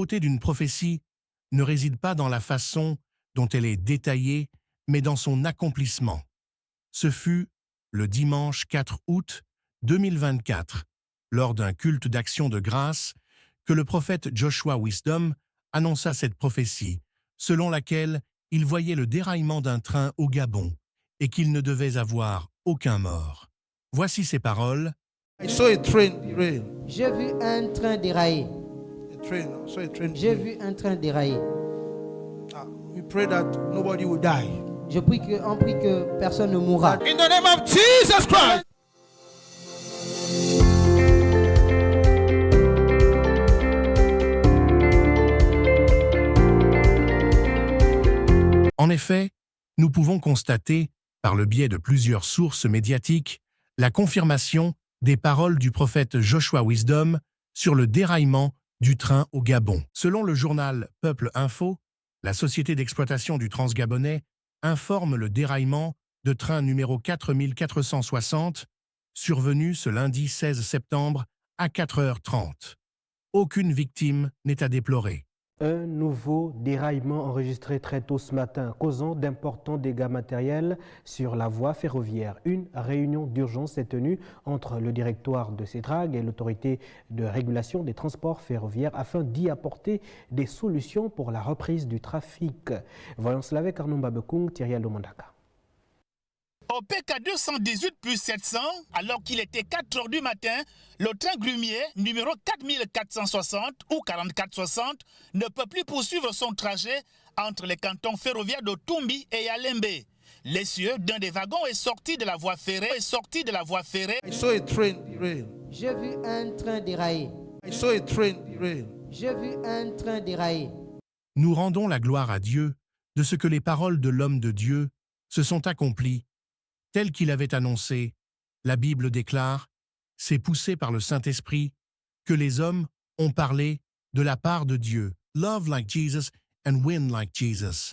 beauté d'une prophétie ne réside pas dans la façon dont elle est détaillée, mais dans son accomplissement. Ce fut le dimanche 4 août 2024, lors d'un culte d'action de grâce, que le prophète Joshua Wisdom annonça cette prophétie, selon laquelle il voyait le déraillement d'un train au Gabon et qu'il ne devait avoir aucun mort. Voici ces paroles. I saw a train derail. J'ai vu un train dérailler. I saw a train J'ai derail. vu un train dérailler. We pray that nobody will die. On prie que personne ne mourra. In the name of Jesus Christ. En effet, nous pouvons constater, par le biais de plusieurs sources médiatiques, la confirmation des paroles du prophète Joshua Wisdom sur le déraillement du train au Gabon. Selon le journal Peuple Info, la société d'exploitation du Transgabonais informe le déraillement de train numéro 4460, survenu ce lundi 16 septembre à 4h30. Aucune victime n'est à déplorer. Un nouveau déraillement enregistré très tôt ce matin, causant d'importants dégâts matériels sur la voie ferroviaire. Une réunion d'urgence est tenue entre le directoire de CETRAG et l'autorité de régulation des transports ferroviaires afin d'y apporter des solutions pour la reprise du trafic. Voyons cela avec Arnaud Mbabekung, Thierry Aldomandaka. Au PK 218 plus 700, alors qu'il était 4 heures du matin, le train grumier numéro 4460 ou 4460 ne peut plus poursuivre son trajet entre les cantons ferroviaires de Toumbi et Yalembe. L'essieu d'un des wagons est sorti de la voie ferrée. I saw a train derail. J'ai vu un train dérailler. I saw a train derail. J'ai vu un train dérailler. Nous rendons la gloire à Dieu de ce que les paroles de l'homme de Dieu se sont accomplies. Tel qu'il avait annoncé, la Bible déclare, c'est poussé par le Saint-Esprit, que les hommes ont parlé de la part de Dieu. Love like Jesus and win like Jesus.